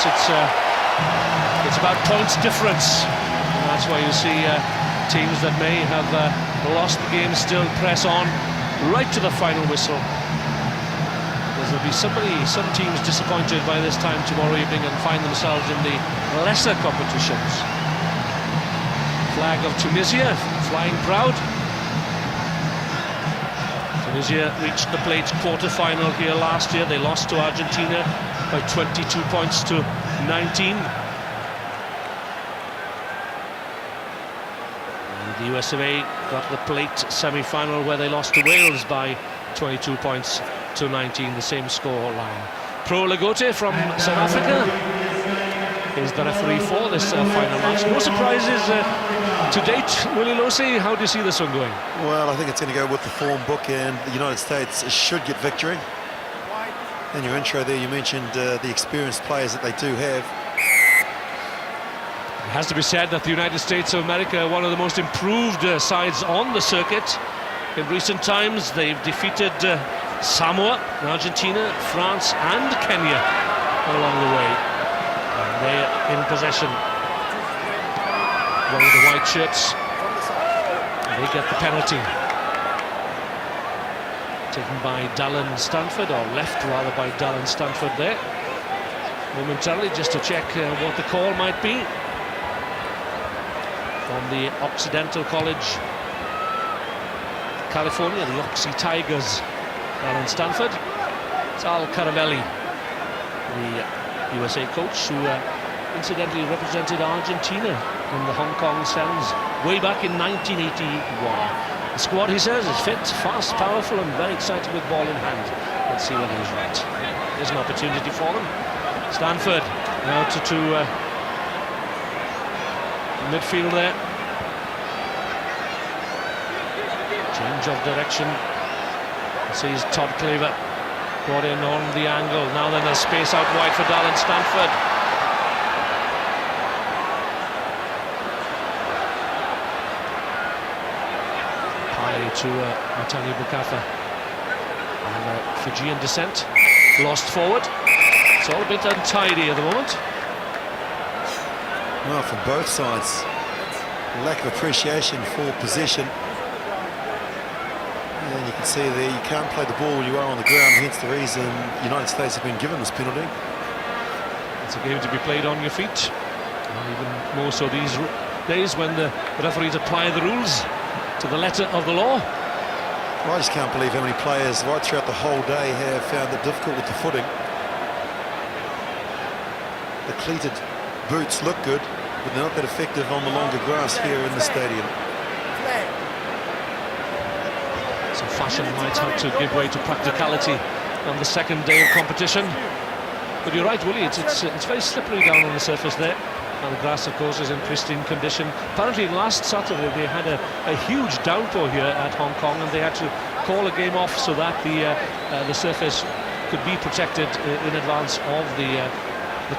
it's about points difference. And that's why you see teams that may have lost the game still press on right to the final whistle. Because there'll be some teams disappointed by this time tomorrow evening and find themselves in the lesser competitions. Flag of Tunisia flying proud. Tunisia reached the plate quarter-final here last year. They lost to Argentina by 22 points to 19. And the US of A got the plate semi-final where they lost to Wales by 22 points to 19, the same score line. Pro Lagote from South Africa is the referee for this final match. No surprises to date, Willie Losi. How do you see this one going? Well, I think it's going to go with the form book, and the United States should get victory. In your intro there, you mentioned the experienced players that they do have. It has to be said that the United States of America are one of the most improved sides on the circuit. In recent times, they've defeated Samoa, Argentina, France and Kenya along the way. And they're in possession. One of the white shirts. They get the penalty. Taken by Dallin Stanford, or left rather by Dallin Stanford there. Momentarily, just to check what the call might be. From the Occidental College, California, the Oxy Tigers, Dallin Stanford. It's Al Caravelli, the USA coach, who incidentally represented Argentina in the Hong Kong Sevens way back in 1981. The squad, he says, is fit, fast, powerful and very excited with ball in hand. Let's see whether he's right. There's an opportunity for them. Stanford now to midfield there. Change of direction. Sees Todd Cleaver brought in on the angle. Now then there's space out wide for Dallin Stanford. High to Matani Bukafa. And Fijian descent. Lost forward. It's all a bit untidy at the moment. Well, from both sides, lack of appreciation for possession. And you can see there, you can't play the ball when you are on the ground, hence the reason the United States have been given this penalty. It's a game to be played on your feet, and even more so these days when the referees apply the rules to the letter of the law. Well, I just can't believe how many players right throughout the whole day have found it difficult with the footing. The cleated boots look good, but they're not that effective on the longer grass here in the stadium. So fashion might have to give way to practicality on the second day of competition. But you're right, Willie, it's very slippery down on the surface there. And the grass, of course, is in pristine condition. Apparently last Saturday they had a huge downpour here at Hong Kong, and they had to call a game off so that the surface could be protected in advance of the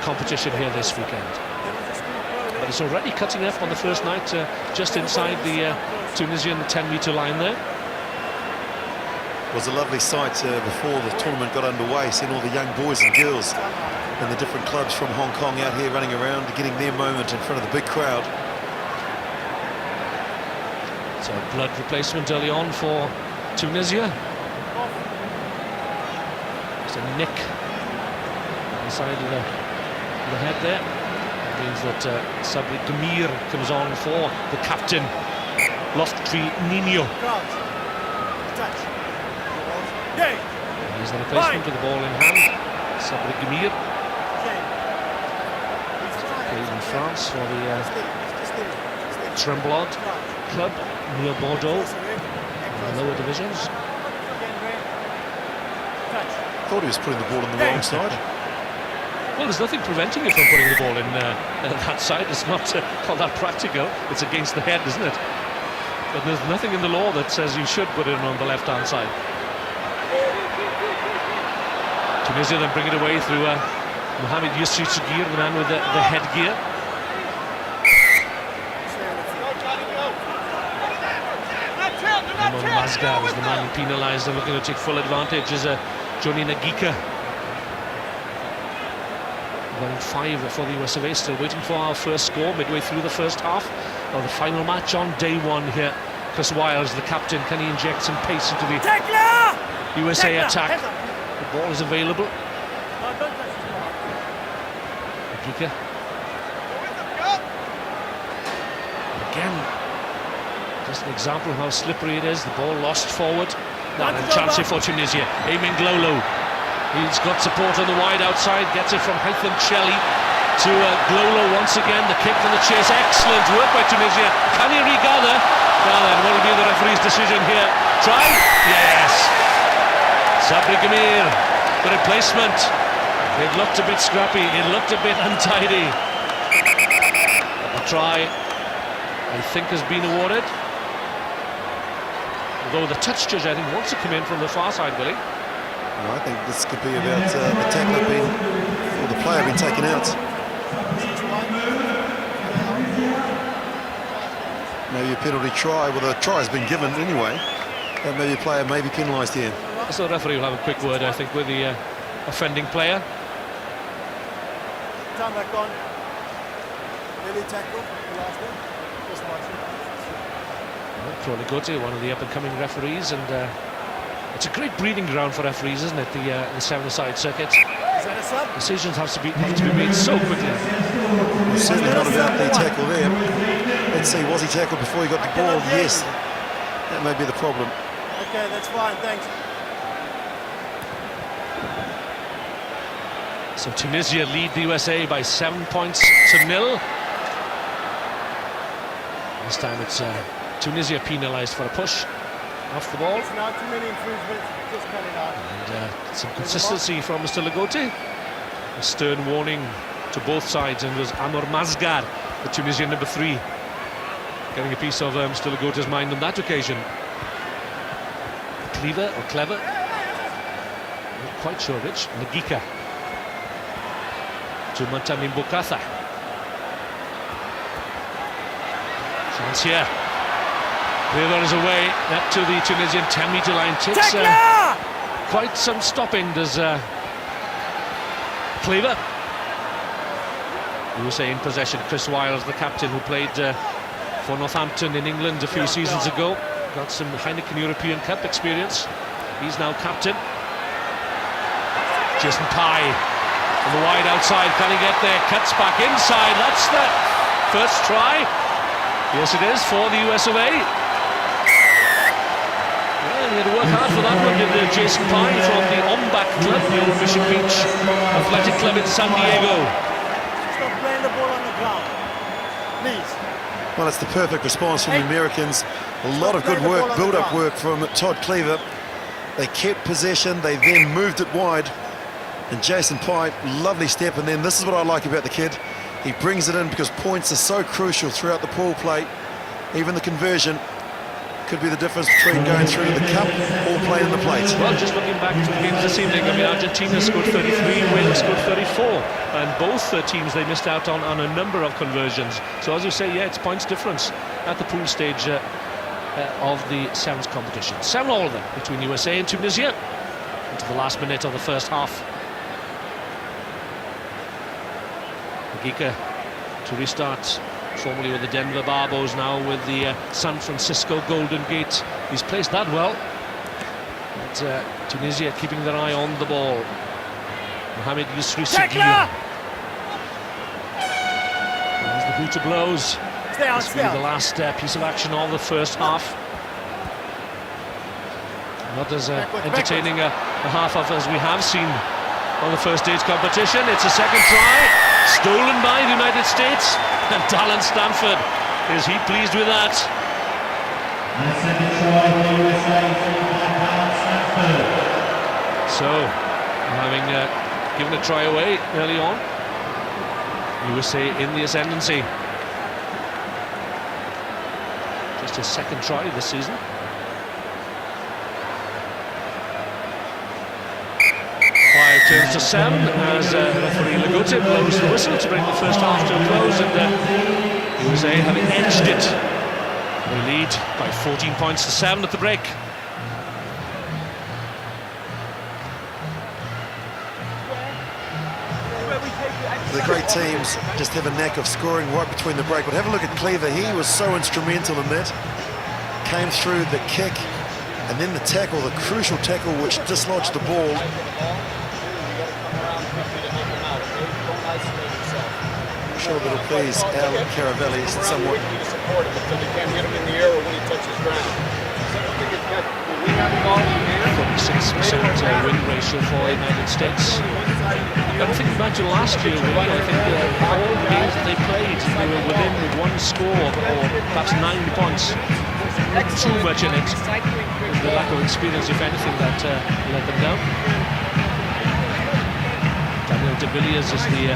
competition here this weekend. But it's already cutting up on the first night, just inside the Tunisian 10-metre line there. It was a lovely sight before the tournament got underway, seeing all the young boys and girls and the different clubs from Hong Kong out here running around, getting their moment in front of the big crowd. So blood replacement early on for Tunisia. Just a nick on the side of the head there. That means that Sabri Demir comes on for the captain, Loftri Nino. He's the replacement with the ball in hand. Sabri Demir plays in France for the Tremblade club near Bordeaux in the lower divisions. Thought he was putting the ball on the wrong side. Well, there's nothing preventing you from putting the ball in that side. It's not that practical. It's against the head, isn't it? But there's nothing in the law that says you should put it on the left-hand side. Tunisia then bring it away through Mohamed Yusri Chagir, the man with the headgear. Ramon Mazgar is the man penalised and looking to take full advantage is Johnny Nagika. Running 5 for the US of A, still waiting for our first score midway through the first half. Now the final match on day 1 here. Chris Wiles, the captain, can he inject some pace into the USA attack? The ball is available. Again, just an example of how slippery it is. The ball lost forward. Now a chance here for Tunisia. Eamon Glolo. He's got support on the wide outside. Gets it from Haitham Chelly to Glolo once again. The kick from the chase. Excellent work by Tunisia. Can he regather? Now then, what will be the referee's decision here? Try? Yes! Sabri Gamir, the replacement. It looked a bit scrappy. It looked a bit untidy. A try, I think, has been awarded. Although the touch judge, I think, wants to come in from the far side, Willie. Well, I think this could be about the tackler being, or the player being taken out. Maybe a penalty try. Well, the try has been given anyway. And maybe a player may be penalised here. So the referee will have a quick word, I think, with the offending player. Time back on. Really tackle the last one. Just watching. Well, Ligote, one of the up-and-coming referees, and it's a great breeding ground for referees, isn't it? The seven-a-side circuit. Is that a sub? Decisions have to be made so quickly. Well, certainly not about the tackle there. Let's see, was he tackled before he got the ball? Yes. That may be the problem. Okay, that's fine, thanks. So Tunisia lead the USA by 7 points to 0. This time it's Tunisia penalised for a push off the ball. It's not too many infringements, just cut it out. And some consistency from Mr. Ligote. A stern warning to both sides, and it was Amor Mazgar, the Tunisian number 3, getting a piece of Mr. Ligote's mind on that occasion. Cleaver or clever? Not quite sure which. Nagika to Mantamin Bokatha. Chance here. Cleaver is away, up to the Tunisian 10-metre line. Takes quite some stopping, does Cleaver. USA in possession. Chris Wiles, the captain, who played for Northampton in England a few seasons ago. Got some Heineken European Cup experience. He's now captain. Jason Pye on the wide outside. Can he get there? Cuts back inside. That's the first try. Yes, it is for the US of A. Well, he had to work hard for that one, did Jason Pye from the Ombak Club, the old Mission Beach Athletic Club in San Diego. Stop playing the ball on the ground, please. Well, it's the perfect response from the Americans. A lot of good work, build-up work from Todd Cleaver. They kept possession, they then moved it wide. And Jason Pye, lovely step, and then this is what I like about the kid. He brings it in because points are so crucial throughout the pool play. Even the conversion could be the difference between going through to the cup or playing in the plate. Well, just looking back to the games this evening, I mean, Argentina scored 33, Wales scored 34, and both teams, they missed out on a number of conversions. So as you say, yeah, it's points difference at the pool stage of the sevens competition. 7-all then between USA and Tunisia into the last minute of the first half. Nagika to restart, formerly with the Denver Barbos, now with the San Francisco Golden Gate. He's placed that well. But Tunisia keeping their eye on the ball. Mohamed Yusri Seguir. There's the boot of blows. This will be the last piece of action of the first half. Not as entertaining a half of as we have seen on the first stage competition. It's a second try, stolen by the United States, and Talon Stanford, is he pleased with that? So, having given a try away early on, USA in the ascendancy. Just his second try this season. Turns to 7 as referee Ligote blows the whistle to bring the first half to a close, and USA having edged it. They lead by 14 points to 7 at the break. Where we take the The great teams just have a knack of scoring right between the break. But have a look at Cleaver. He was so instrumental in that. Came through the kick and then the tackle, the crucial tackle which dislodged the ball. I'm sure that'll please Al Caravelli somewhat. A 46% win ratio for the United States. I'm thinking back to last year, really. I think all the games that they played, they were within one score or perhaps 9 points. Not too much in it. The lack of experience, if anything, that let them down. Daniel de Villiers is the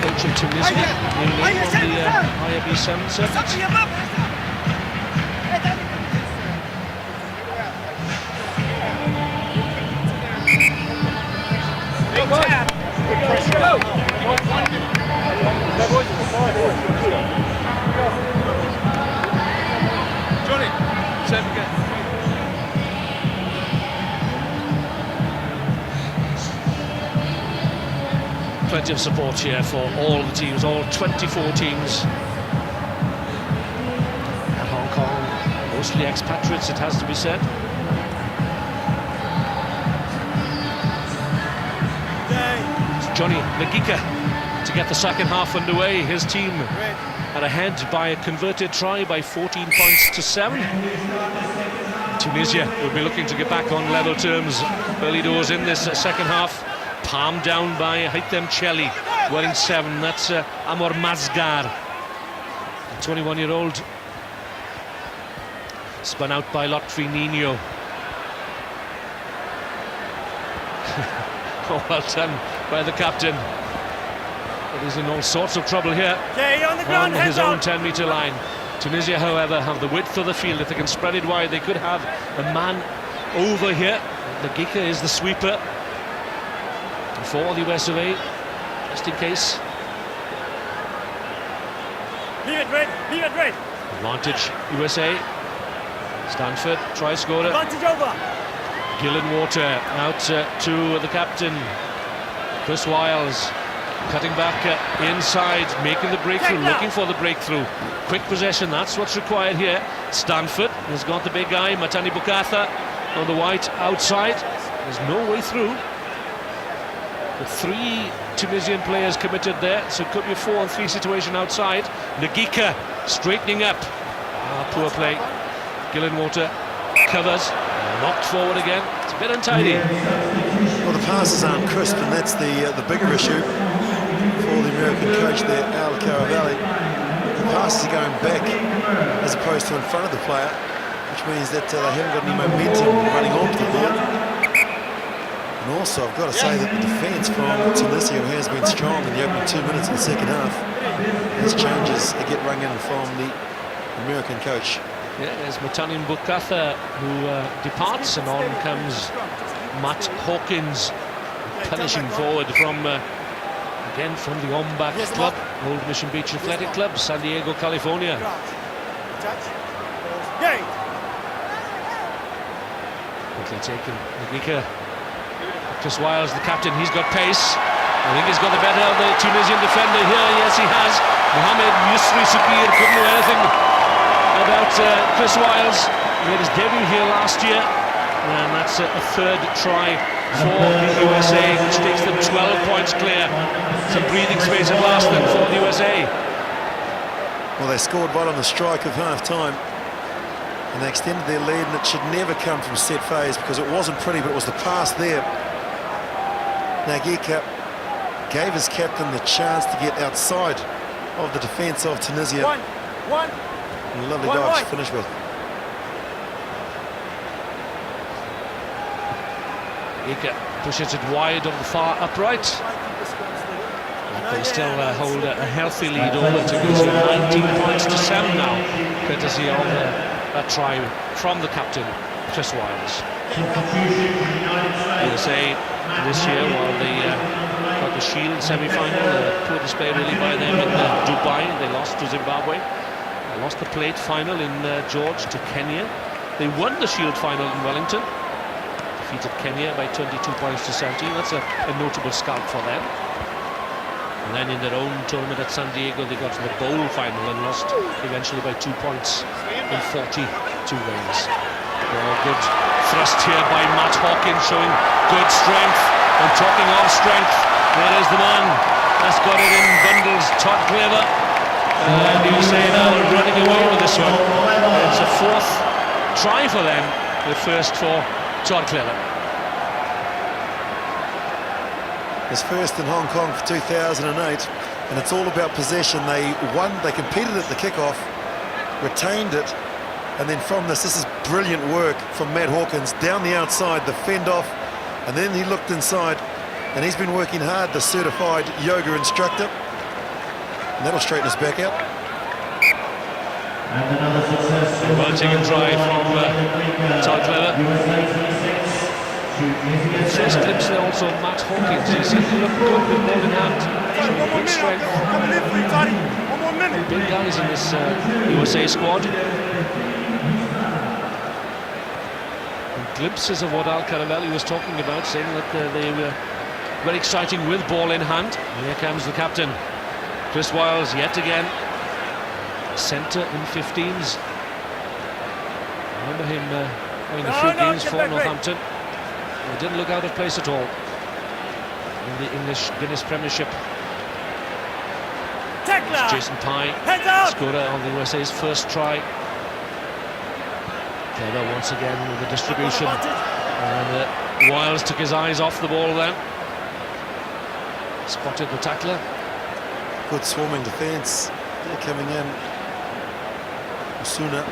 coach of Tunisia, newly on the IAB 7 circuit. Johnny, same again. Plenty of support here for all the teams, all 24 teams. At Hong Kong, mostly expatriates, it has to be said. Johnny Ngika to get the second half underway. His team are ahead by a converted try by 14 points to 7. Tunisia will be looking to get back on level terms early doors in this second half. Palmed down by Haitem Cheli, wearing 7. That's Amor Mazgar, a 21-year-old. Spun out by Lotfi Nino. Oh, well done by the captain. But he's in all sorts of trouble here on his own 10-metre line. Tunisia, however, have the width of the field. If they can spread it wide, they could have a man over here. Ngika is the sweeper for the US of A, just in case. Leave it red. Advantage USA. Stanford, try scorer. Advantage over. Gillen Water out to the captain, Chris Wiles, cutting back inside, making the breakthrough, looking for the breakthrough. Quick possession, that's what's required here. Stanford has got the big guy, Matani Bukatha on the white outside. There's no way through. The 3 Tunisian players committed there, so it could be a 4-on-3 situation outside. Ngika straightening up. Poor play. Gillen Water covers. Knocked forward again. It's a bit untidy. Well, the passes aren't crisp, and that's the bigger issue for the American coach there, Al Caravelli. The passes are going back as opposed to in front of the player, which means that they haven't got any momentum running onto the ball. And also, I've got to say that the defence from Tunisia has been strong in the opening 2 minutes of the second half. As changes get rung in from the American coach. Yeah, there's Matani Bukatha who departs, and on comes Matt Hawkins, punishing forward from, again, from the Ombak Club, Old Mission Beach Athletic Club, San Diego, California. Quickly taken, Ngika. Chris Wiles, the captain, he's got pace. I think he's got the better of the Tunisian defender here. Yes, he has. Mohamed Yusri Subir couldn't do anything about Chris Wiles. He made his debut here last year, and that's a 3rd try for the USA, which takes them 12 points clear. Some breathing space at last then for the USA. Well, they scored right on the strike of half-time, and they extended their lead, and it should never come from set phase because it wasn't pretty, but it was the pass there. Ngika gave his captain the chance to get outside of the defence of Tunisia. One. Lovely dive to finish with. Ngika pushes it wide on the far upright. They still hold a healthy lead over Tunisia, 19 points to 7 now, courtesy of a try from the captain, Chris Wiles. USA this year, while they got the Shield semi-final, poor display really by them in Dubai. They lost to Zimbabwe. They lost the plate final in George to Kenya. They won the Shield final in Wellington. Defeated Kenya by 22 points to 17. That's a notable scalp for them. And then in their own tournament at San Diego, they got to the bowl final and lost eventually by 2 points in 42 games. Good thrust here by Matt Hawkins, showing good strength. And talking of strength, there is the man that's got it in bundles, Todd Clever. And you say now they're running away with this one. It's a fourth try for them, the first for Todd Clever. His first in Hong Kong for 2008, and it's all about possession. They competed at the kickoff, retained it, and then from this is brilliant work from Matt Hawkins down the outside, the fend off, and then he looked inside, and he's been working hard, the certified yoga instructor, and that'll straighten us back out. Well taken try from Todd Clever. First glimpse there also of Matt Hawkins. He seemed to look good with ball in hand. Big strength. Big guys in this USA squad. And glimpses of what Al Caravelli was talking about, saying that they were very exciting with ball in hand. And here comes the captain, Chris Wiles, yet again. Centre in 15s. Remember him playing a few games for Northampton. He didn't look out of place at all in the English Guinness Premiership. Jason Pye, scorer on the USA's first try. Clever once again with the distribution. And Wiles took his eyes off the ball then. Spotted the tackler. Good swarming defence. They're coming in. Osuna.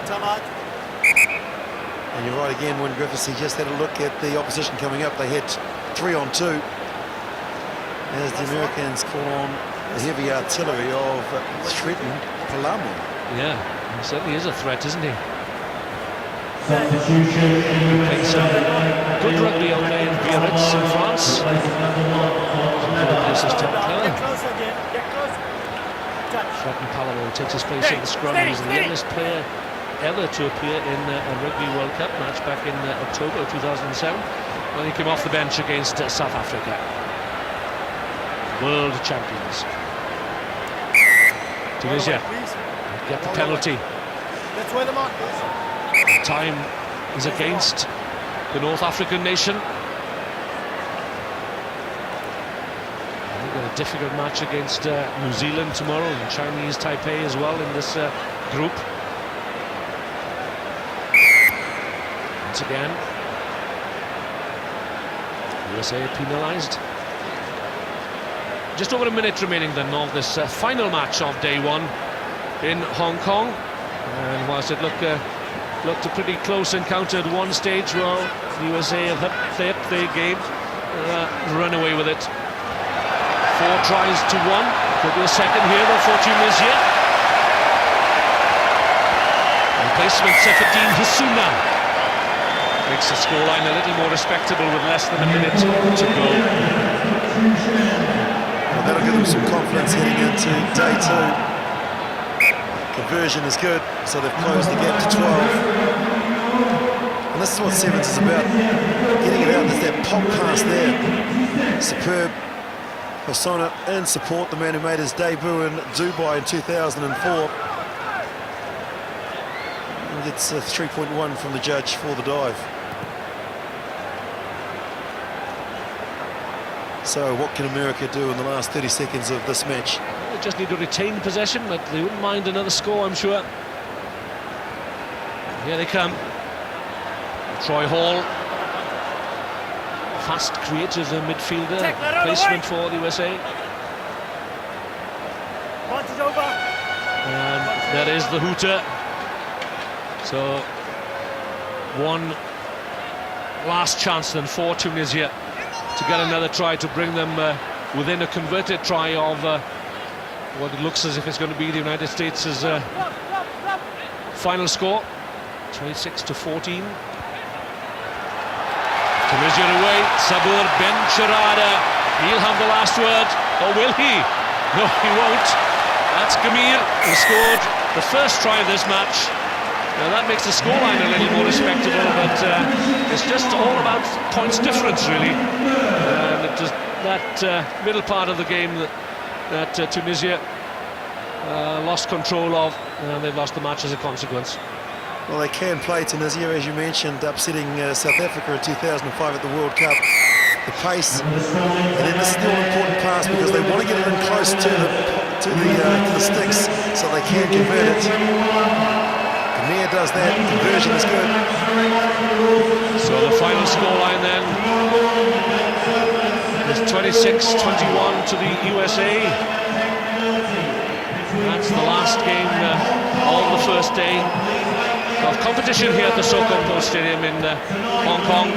And you're right again, when Griffiths, he just had a look at the opposition coming up. They had 3-on-2 as the Americans call on the heavy artillery of Shretten Palamo. Yeah, he certainly is a threat, isn't he? Substitution. Played some good rugby on there in Biarritz in France. This is Todd Clever. Shretten Palamo takes his place in the scrum. He's the youngest player ever to appear in a Rugby World Cup match back in October 2007 when he came off the bench against South Africa. World champions. Tunisia get the penalty. That's where the mark is. Time is against the North African nation. They've got a difficult match against New Zealand tomorrow and Chinese Taipei as well in this group. Once again, USA penalised. Just over a minute remaining then of this final match of day one in Hong Kong. And whilst it looked a pretty close encounter at one stage, well, the USA have upped their game, run away with it. 4 tries to 1. Could be a second here for Tunisia. Replacement Seferdine Hissouna makes the scoreline a little more respectable with less than a minute to go. Well, that'll give them some confidence heading into day 2. Conversion is good, so they've closed the gap to 12. And this is what Sevens is about. Getting it out, there's that pop pass there. Superb. Persona in support, the man who made his debut in Dubai in 2004. And gets a 3.1 from the judge for the dive. So what can America do in the last 30 seconds of this match? They just need to retain possession, but they wouldn't mind another score, I'm sure. Here they come. Troy Hall. Fast, creative midfielder. Placement for the USA. And there is the hooter. So, one last chance then for Tunisia to get another try to bring them within a converted try of what it looks as if it's going to be the United States' final score, 26-14. Tunisia away, Sabur Ben Chirada, he'll have the last word, or will he? No, he won't. That's Gamir, who scored the first try of this match. Now that makes the scoreline a little more respectable, but it's just all about points difference, really. And it was that middle part of the game that that Tunisia lost control of, and they've lost the match as a consequence. Well, they can play Tunisia, as you mentioned, upsetting South Africa in 2005 at the World Cup. The pace, and then this is the all-important pass because they want to get it in close to the sticks so they can convert it. Demir does that, conversion is good. So the final scoreline then is 26-21 to the USA. That's the last game of the first day of competition here at the Sokompo Stadium in Hong Kong.